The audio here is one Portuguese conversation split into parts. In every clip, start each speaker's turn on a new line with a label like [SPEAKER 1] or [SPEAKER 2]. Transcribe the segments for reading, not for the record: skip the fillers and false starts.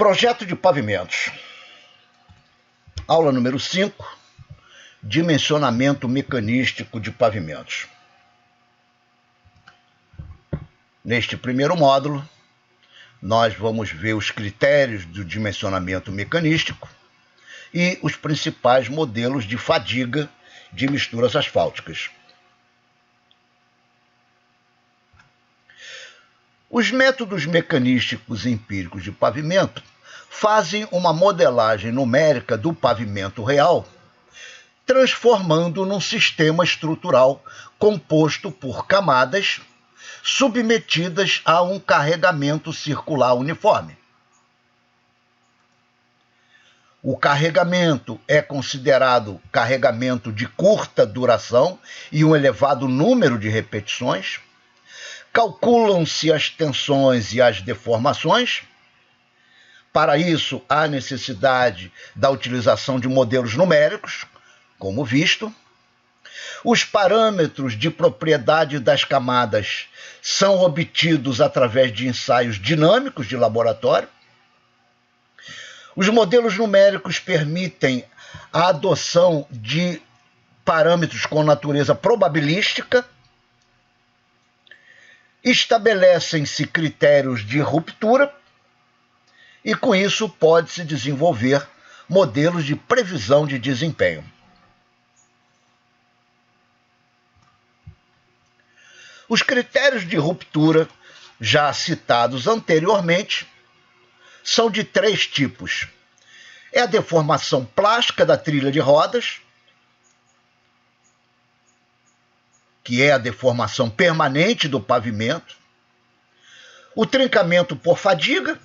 [SPEAKER 1] Projeto de pavimentos. Aula número 5, dimensionamento mecanístico de pavimentos. Neste primeiro módulo, nós vamos ver os critérios do dimensionamento mecanístico e os principais modelos de fadiga de misturas asfálticas. Os métodos mecanísticos empíricos de pavimento fazem uma modelagem numérica do pavimento real, transformando num sistema estrutural composto por camadas submetidas a um carregamento circular uniforme. O carregamento é considerado carregamento de curta duração e um elevado número de repetições. Calculam-se as tensões e as deformações. Para isso, há necessidade da utilização de modelos numéricos, como visto. Os parâmetros de propriedade das camadas são obtidos através de ensaios dinâmicos de laboratório. Os modelos numéricos permitem a adoção de parâmetros com natureza probabilística. Estabelecem-se critérios de ruptura e, com isso, pode-se desenvolver modelos de previsão de desempenho. Os critérios de ruptura, já citados anteriormente, são de 3 tipos. É a deformação plástica da trilha de rodas, que é a deformação permanente do pavimento, o trincamento por fadiga,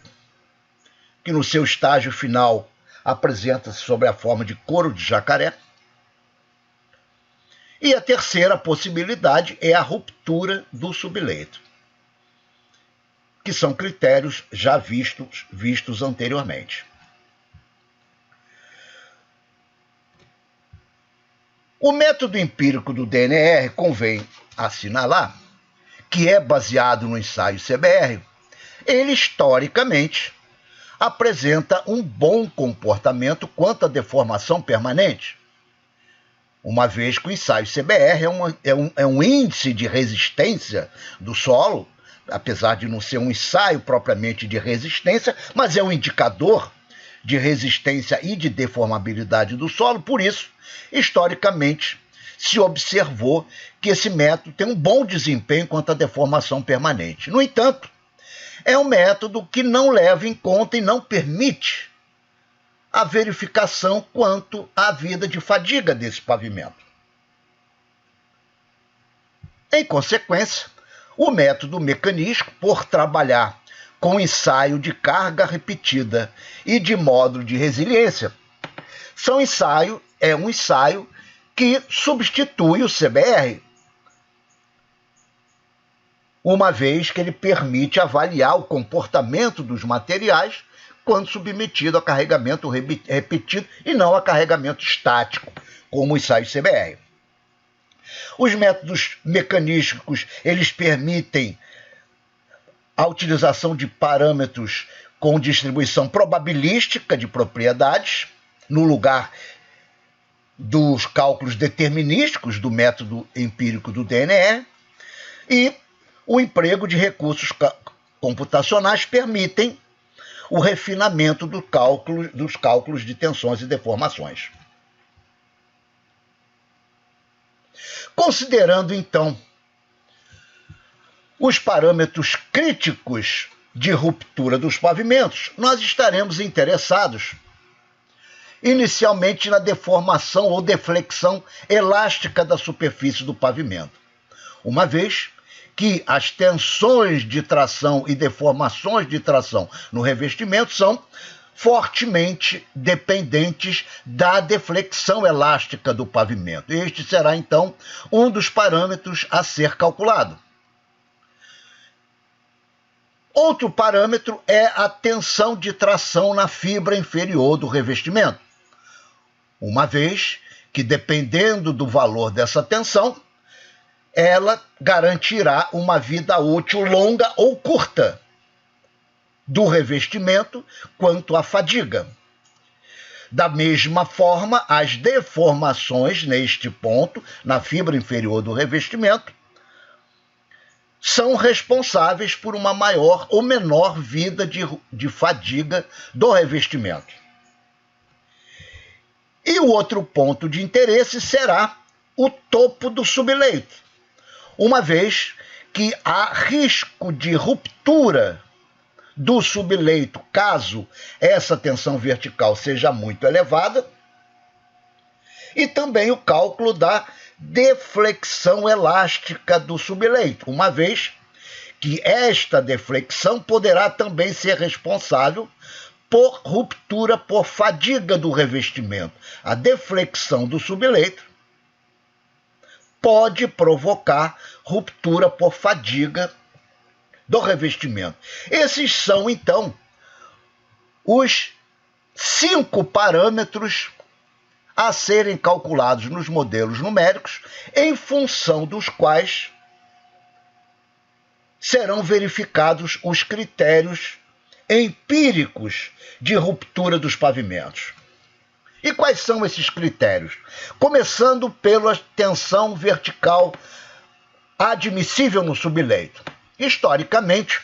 [SPEAKER 1] que no seu estágio final apresenta-se sob a forma de couro de jacaré, e a terceira possibilidade é a ruptura do subleito, que são critérios já vistos anteriormente. O método empírico do DNR, convém assinalar, que é baseado no ensaio CBR, ele historicamente apresenta um bom comportamento quanto à deformação permanente, uma vez que o ensaio CBR é um índice de resistência do solo, apesar de não ser um ensaio propriamente de resistência, mas é um indicador de resistência e de deformabilidade do solo. Por isso, historicamente, se observou que esse método tem um bom desempenho quanto à deformação permanente. No entanto, é um método que não leva em conta e não permite a verificação quanto à vida de fadiga desse pavimento. Em consequência, o método mecanístico, por trabalhar com ensaio de carga repetida e de módulo de resiliência, é um ensaio que substitui o CBR, uma vez que ele permite avaliar o comportamento dos materiais quando submetido a carregamento repetido e não a carregamento estático, como o ensaio CBR. Os métodos mecanísticos, eles permitem a utilização de parâmetros com distribuição probabilística de propriedades, no lugar dos cálculos determinísticos do método empírico do DNR, e o emprego de recursos computacionais permitem o refinamento dos cálculos de tensões e deformações. Considerando, então, os parâmetros críticos de ruptura dos pavimentos, nós estaremos interessados inicialmente na deformação ou deflexão elástica da superfície do pavimento, uma vez que as tensões de tração e deformações de tração no revestimento são fortemente dependentes da deflexão elástica do pavimento. Este será, então, um dos parâmetros a ser calculado. Outro parâmetro é a tensão de tração na fibra inferior do revestimento, uma vez que, dependendo do valor dessa tensão, ela garantirá uma vida útil longa ou curta do revestimento quanto à fadiga. Da mesma forma, as deformações neste ponto, na fibra inferior do revestimento, são responsáveis por uma maior ou menor vida de fadiga do revestimento. E o outro ponto de interesse será o topo do subleito, uma vez que há risco de ruptura do subleito caso essa tensão vertical seja muito elevada, e também o cálculo da deflexão elástica do subleito, uma vez que esta deflexão poderá também ser responsável por ruptura por fadiga do revestimento. A deflexão do subleito pode provocar ruptura por fadiga do revestimento. Esses são, então, os 5 parâmetros a serem calculados nos modelos numéricos, em função dos quais serão verificados os critérios empíricos de ruptura dos pavimentos. E quais são esses critérios? Começando pela tensão vertical admissível no subleito. Historicamente,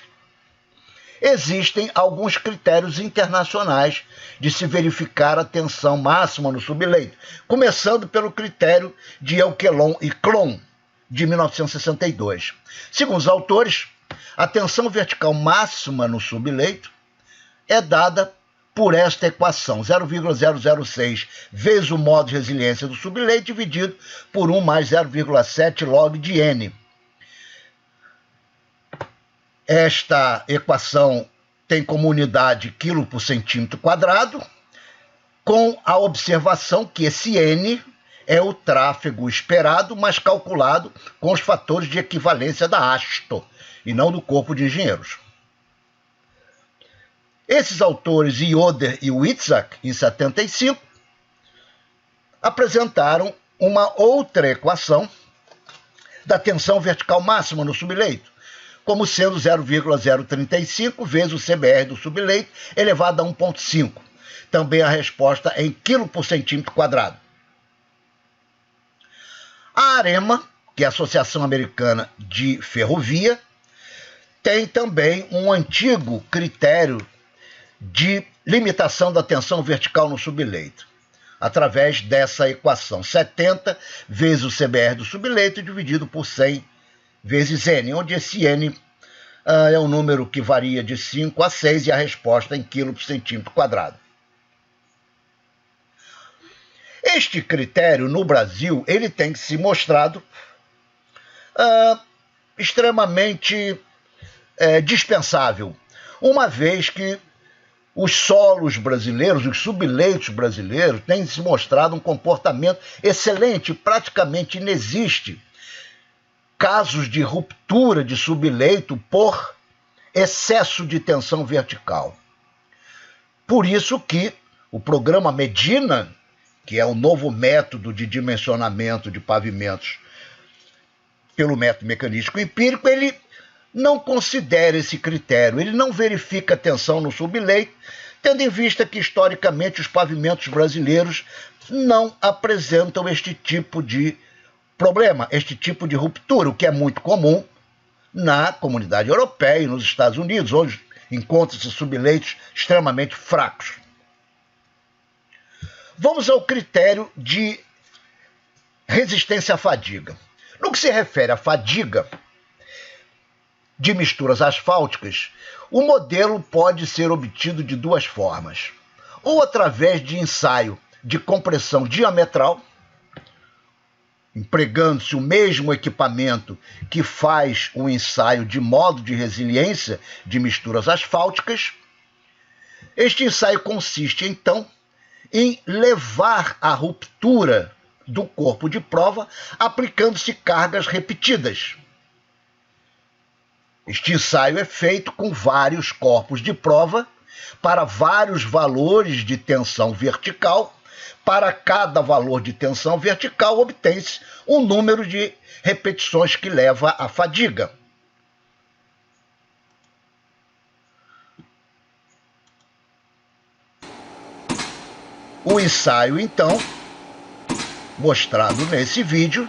[SPEAKER 1] existem alguns critérios internacionais de se verificar a tensão máxima no subleito, começando pelo critério de Elkelon e Klon, de 1962. Segundo os autores, a tensão vertical máxima no subleito é dada por esta equação, 0,006 vezes o modo de resiliência do subleito dividido por 1 mais 0,7 log de N. Esta equação tem como unidade quilo por centímetro quadrado, com a observação que esse N é o tráfego esperado, mas calculado com os fatores de equivalência da ASTO, e não do Corpo de Engenheiros. Esses autores, Yoder e Witzak, em 75, apresentaram uma outra equação da tensão vertical máxima no subleito, como sendo 0,035 vezes o CBR do subleito elevado a 1,5. Também a resposta em quilo por centímetro quadrado. A AREMA, que é a Associação Americana de Ferrovia, tem também um antigo critério de limitação da tensão vertical no subleito, através dessa equação, 70 vezes o CBR do subleito dividido por 100 vezes N, onde esse N é um número que varia de 5 a 6 e a resposta em quilo por centímetro quadrado. Este critério, no Brasil, ele tem se mostrado extremamente dispensável, uma vez que os solos brasileiros, os subleitos brasileiros, têm se mostrado um comportamento excelente, praticamente inexiste casos de ruptura de subleito por excesso de tensão vertical. Por isso que o programa Medina, que é o novo método de dimensionamento de pavimentos pelo método mecanístico empírico, ele não considera esse critério, ele não verifica a tensão no subleito, tendo em vista que, historicamente, os pavimentos brasileiros não apresentam este tipo de problema, este tipo de ruptura, o que é muito comum na comunidade europeia e nos Estados Unidos, onde encontram-se subleitos extremamente fracos. Vamos ao critério de resistência à fadiga. No que se refere à fadiga de misturas asfálticas, o modelo pode ser obtido de duas formas. Ou através de ensaio de compressão diametral, empregando-se o mesmo equipamento que faz o ensaio de modo de resiliência de misturas asfálticas. Este ensaio consiste, então, em levar à ruptura do corpo de prova aplicando-se cargas repetidas. Este ensaio é feito com vários corpos de prova para vários valores de tensão vertical. Para cada valor de tensão vertical, obtém-se um número de repetições que leva à fadiga. O ensaio, então, mostrado nesse vídeo,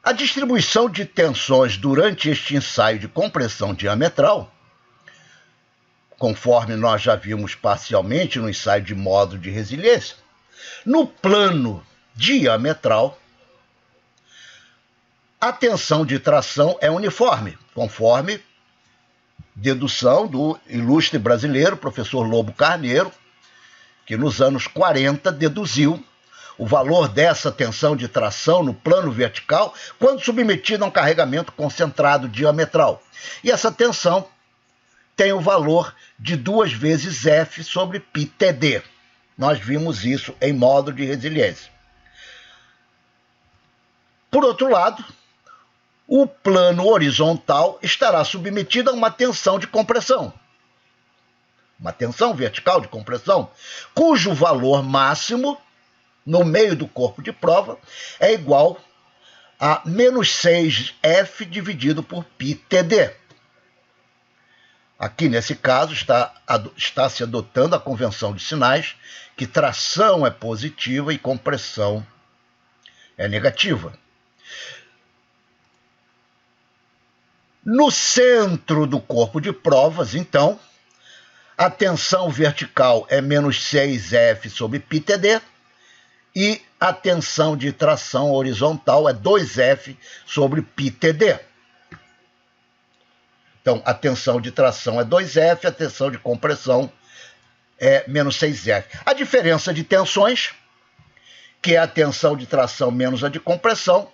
[SPEAKER 1] a distribuição de tensões durante este ensaio de compressão diametral, conforme nós já vimos parcialmente no ensaio de modo de resiliência, no plano diametral, a tensão de tração é uniforme, conforme dedução do ilustre brasileiro, professor Lobo Carneiro, que nos anos 40 deduziu o valor dessa tensão de tração no plano vertical quando submetida a um carregamento concentrado diametral. E essa tensão tem o valor de 2 vezes F sobre πTD. Nós vimos isso em modo de resiliência. Por outro lado, o plano horizontal estará submetido a uma tensão de compressão, uma tensão vertical de compressão, cujo valor máximo no meio do corpo de prova é igual a menos 6F dividido por πTD. Aqui, nesse caso, está se adotando a convenção de sinais que tração é positiva e compressão é negativa. No centro do corpo de provas, então, a tensão vertical é menos 6F sobre πTD, e a tensão de tração horizontal é 2F sobre πTD. Então, a tensão de tração é 2F, a tensão de compressão é menos 6F. A diferença de tensões, que é a tensão de tração menos a de compressão,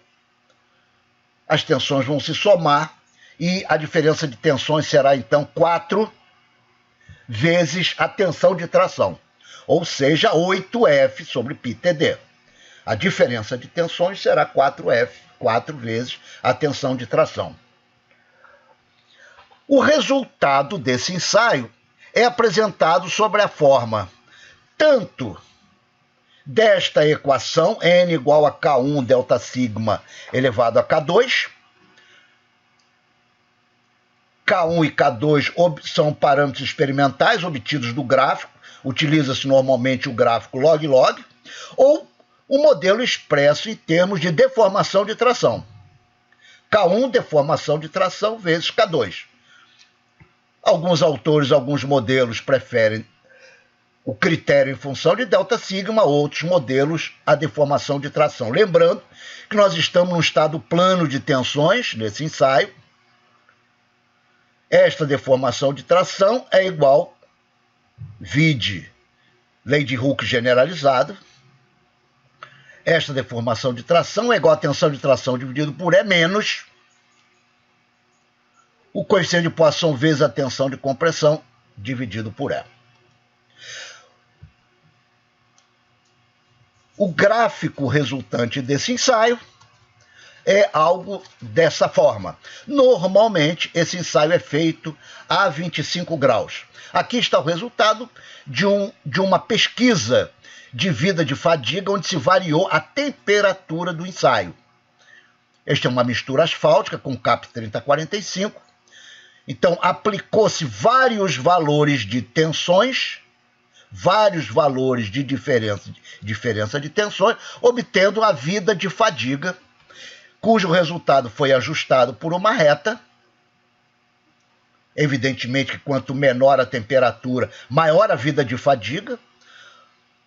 [SPEAKER 1] as tensões vão se somar e a diferença de tensões será, então, 4 vezes a tensão de tração, ou seja, 8F sobre πTD. A diferença de tensões será 4F, 4 vezes a tensão de tração. O resultado desse ensaio é apresentado sobre a forma tanto desta equação, N igual a K1 delta sigma elevado a K2. K1 e K2 são parâmetros experimentais obtidos do gráfico, utiliza-se normalmente o gráfico log-log, ou o modelo expresso em termos de deformação de tração. K1, deformação de tração, vezes K2. Alguns autores, alguns modelos preferem o critério em função de delta sigma, outros modelos a deformação de tração. Lembrando que nós estamos num estado plano de tensões, nesse ensaio. Esta deformação de tração é igual, vide lei de Hooke generalizada. Esta deformação de tração é igual a tensão de tração dividido por E menos o coeficiente de Poisson vezes a tensão de compressão dividido por E. O gráfico resultante desse ensaio é algo dessa forma. Normalmente, esse ensaio é feito a 25 graus. Aqui está o resultado de uma pesquisa de vida de fadiga, onde se variou a temperatura do ensaio. Esta é uma mistura asfáltica com CAP 3045. Então, aplicou-se vários valores de tensões, vários valores de diferença de tensões, obtendo a vida de fadiga, cujo resultado foi ajustado por uma reta. Evidentemente que quanto menor a temperatura, maior a vida de fadiga.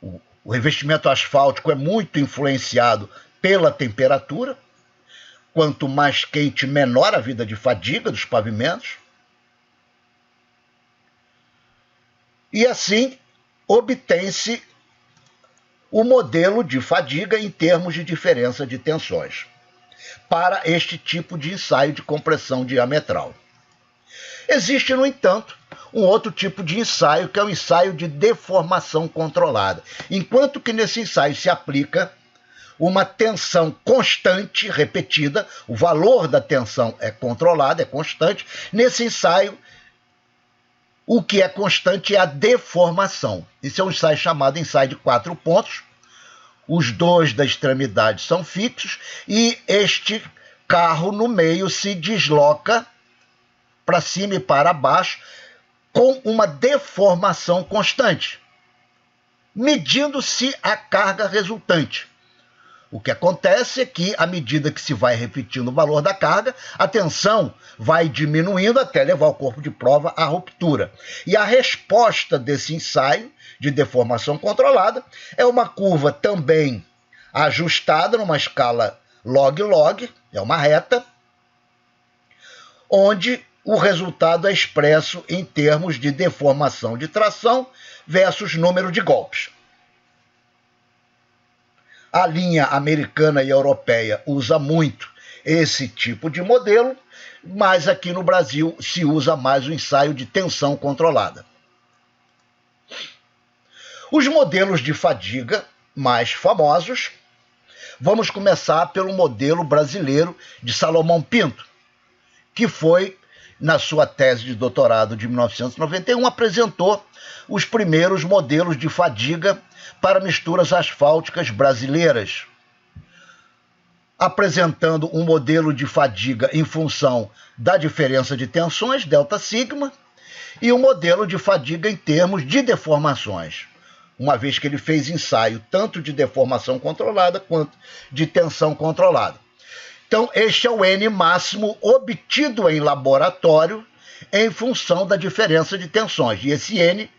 [SPEAKER 1] O revestimento asfáltico é muito influenciado pela temperatura. Quanto mais quente, menor a vida de fadiga dos pavimentos. E assim obtém-se o modelo de fadiga em termos de diferença de tensões para este tipo de ensaio de compressão diametral. Existe, no entanto, um outro tipo de ensaio, que é o ensaio de deformação controlada. Enquanto que nesse ensaio se aplica uma tensão constante, repetida, o valor da tensão é controlado, é constante. Nesse ensaio, o que é constante é a deformação. Esse é um ensaio chamado ensaio de 4 pontos. Os dois da extremidade são fixos e este carro no meio se desloca para cima e para baixo com uma deformação constante, medindo-se a carga resultante. O que acontece é que, à medida que se vai repetindo o valor da carga, a tensão vai diminuindo até levar o corpo de prova à ruptura. E a resposta desse ensaio de deformação controlada é uma curva também ajustada numa escala log-log, é uma reta, onde o resultado é expresso em termos de deformação de tração versus número de golpes. A linha americana e europeia usa muito esse tipo de modelo, mas aqui no Brasil se usa mais o ensaio de tensão controlada. Os modelos de fadiga mais famosos, vamos começar pelo modelo brasileiro de Salomão Pinto, que foi, na sua tese de doutorado de 1991, apresentou os primeiros modelos de fadiga para misturas asfálticas brasileiras, apresentando um modelo de fadiga em função da diferença de tensões, delta sigma, e um modelo de fadiga em termos de deformações, uma vez que ele fez ensaio tanto de deformação controlada quanto de tensão controlada. Então, este é o N máximo obtido em laboratório em função da diferença de tensões. E esse N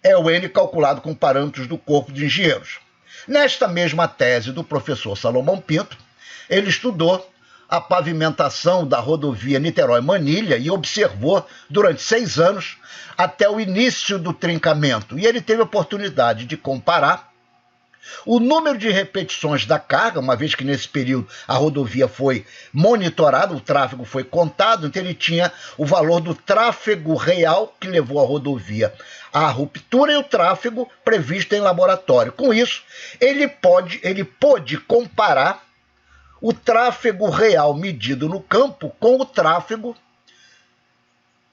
[SPEAKER 1] é o N calculado com parâmetros do corpo de engenheiros. Nesta mesma tese do professor Salomão Pinto, ele estudou a pavimentação da rodovia Niterói-Manilha e observou durante 6 anos até o início do trincamento. E ele teve a oportunidade de comparar o número de repetições da carga, uma vez que nesse período a rodovia foi monitorada, o tráfego foi contado, então ele tinha o valor do tráfego real que levou a rodovia à ruptura e o tráfego previsto em laboratório. Com isso, ele pôde comparar o tráfego real medido no campo com o tráfego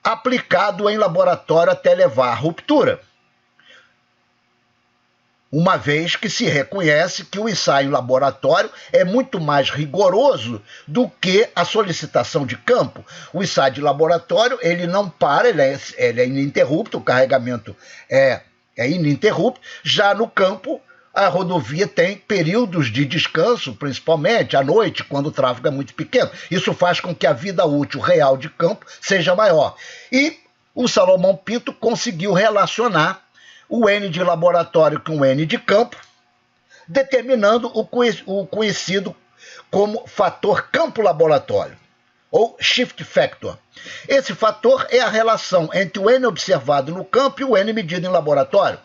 [SPEAKER 1] aplicado em laboratório até levar à ruptura, uma vez que se reconhece que o ensaio em laboratório é muito mais rigoroso do que a solicitação de campo. O ensaio de laboratório, ele não para, ele é ininterrupto, o carregamento é ininterrupto. Já no campo, a rodovia tem períodos de descanso, principalmente à noite, quando o tráfego é muito pequeno. Isso faz com que a vida útil real de campo seja maior. E o Salomão Pinto conseguiu relacionar o N de laboratório com o N de campo, determinando o conhecido como fator campo-laboratório, ou shift factor. Esse fator é a relação entre o N observado no campo e o N medido em laboratório.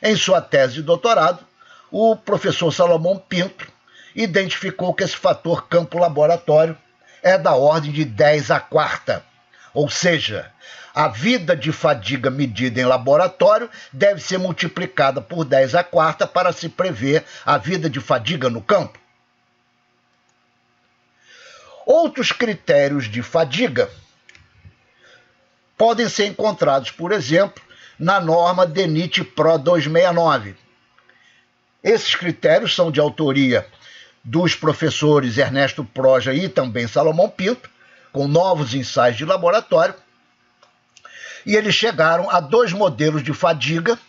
[SPEAKER 1] Em sua tese de doutorado, o professor Salomão Pinto identificou que esse fator campo-laboratório é da ordem de 10 à quarta, ou seja, a vida de fadiga medida em laboratório deve ser multiplicada por 10 à quarta para se prever a vida de fadiga no campo. Outros critérios de fadiga podem ser encontrados, por exemplo, na norma DENIT PRO 269. Esses critérios são de autoria dos professores Ernesto Proja e também Salomão Pinto, com novos ensaios de laboratório, e eles chegaram a 2 modelos de fadiga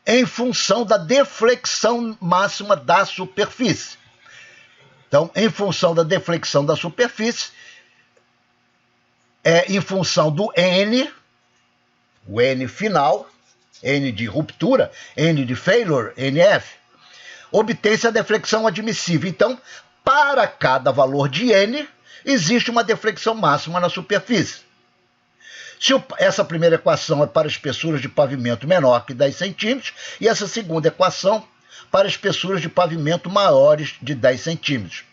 [SPEAKER 1] em função da deflexão máxima da superfície. Então, em função da deflexão da superfície, em função do N, o N final, N de ruptura, N de failure, NF, obtém-se a deflexão admissível. Então, para cada valor de N, existe uma deflexão máxima na superfície. Se essa primeira equação é para espessuras de pavimento menor que 10 centímetros, e essa segunda equação para espessuras de pavimento maiores de 10 centímetros.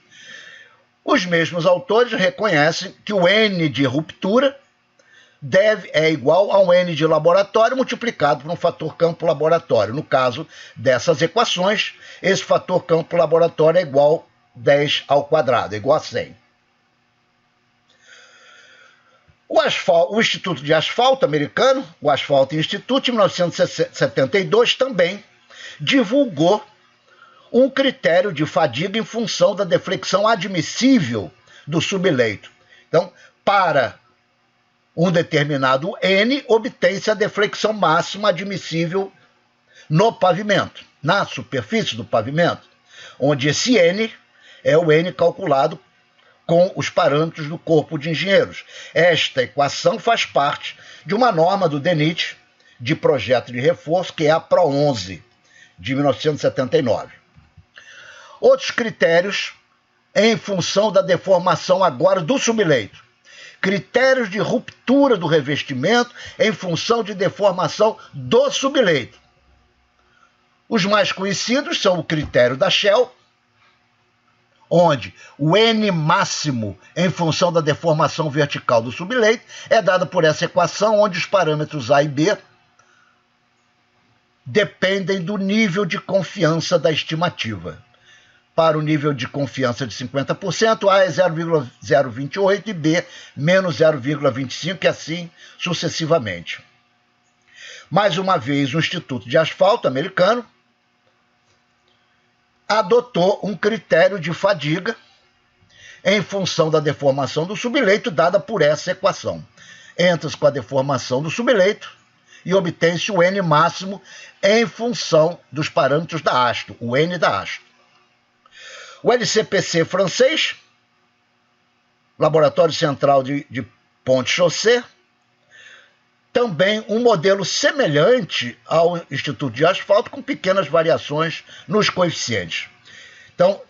[SPEAKER 1] Os mesmos autores reconhecem que o N de ruptura é igual a um N de laboratório multiplicado por um fator campo laboratório. No caso dessas equações, esse fator campo laboratório é igual a 10 ao quadrado, é igual a 100. O Instituto de Asfalto americano, o Asphalt Institute, em 1972, também divulgou um critério de fadiga em função da deflexão admissível do subleito. Então, para um determinado N, obtém-se a deflexão máxima admissível no pavimento, na superfície do pavimento, onde esse N é o N calculado com os parâmetros do corpo de engenheiros. Esta equação faz parte de uma norma do DENIT de projeto de reforço, que é a PRO 11, de 1979. Outros critérios em função da deformação agora do subleito. Critérios de ruptura do revestimento em função de deformação do subleito. Os mais conhecidos são o critério da Shell, onde o N máximo em função da deformação vertical do subleito é dado por essa equação, onde os parâmetros A e B dependem do nível de confiança da estimativa. Para o nível de confiança de 50%, A é 0,028 e B menos 0,25 e assim sucessivamente. Mais uma vez, o Instituto de Asfalto americano adotou um critério de fadiga em função da deformação do subleito dada por essa equação. Entra-se com a deformação do subleito e obtém-se o N máximo em função dos parâmetros da hasto, o N da hasto. O LCPC francês, Laboratório Central de Pont-Chaussée, também um modelo semelhante ao Instituto de Asfalto, com pequenas variações nos coeficientes. Então,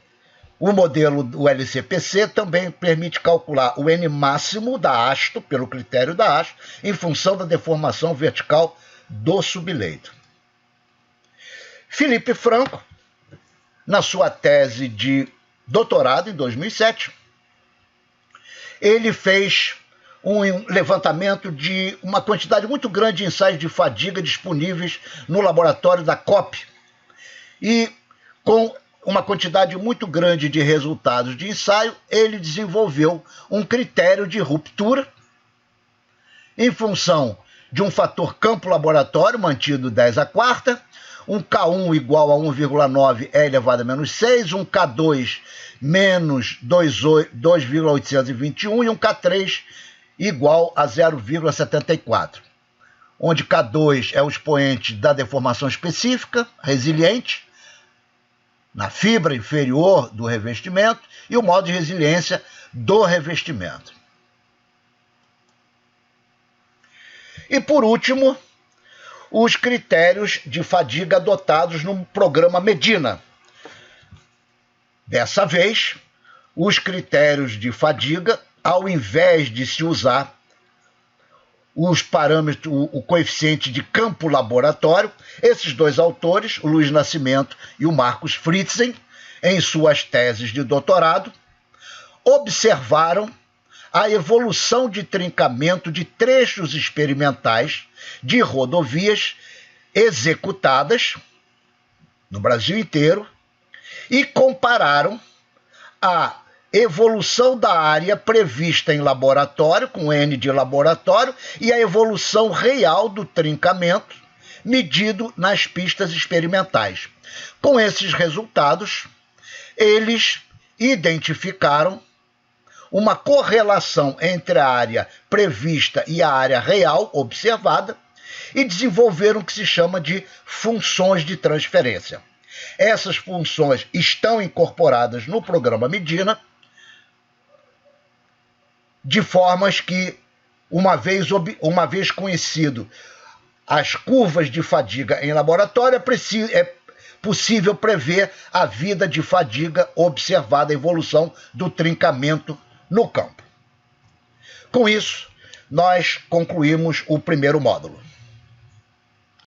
[SPEAKER 1] o modelo do LCPC também permite calcular o N máximo da hasto, pelo critério da hasto, em função da deformação vertical do subleito. Felipe Franco, na sua tese de doutorado, em 2007, ele fez um levantamento de uma quantidade muito grande de ensaios de fadiga disponíveis no laboratório da COP. E com uma quantidade muito grande de resultados de ensaio, ele desenvolveu um critério de ruptura em função de um fator campo laboratório mantido 10 à quarta, um K1 igual a 1,9 E elevado a menos 6, um K2 menos 2,821 e um K3 igual a 0,74, onde K2 é o expoente da deformação específica, resiliente, na fibra inferior do revestimento, e o modo de resiliência do revestimento. E, por último, os critérios de fadiga adotados no programa Medina. Dessa vez, os critérios de fadiga, ao invés de se usar os parâmetros, o coeficiente de campo laboratório, esses dois autores, o Luiz Nascimento e o Marcos Fritzen, em suas teses de doutorado, observaram a evolução de trincamento de trechos experimentais de rodovias executadas no Brasil inteiro e compararam a evolução da área prevista em laboratório, com N de laboratório, e a evolução real do trincamento medido nas pistas experimentais. Com esses resultados, eles identificaram uma correlação entre a área prevista e a área real observada e desenvolveram o que se chama de funções de transferência. Essas funções estão incorporadas no programa Medina, de formas que, uma vez conhecido as curvas de fadiga em laboratório, é possível prever a vida de fadiga observada a evolução do trincamento no campo. Com isso, nós concluímos o primeiro módulo.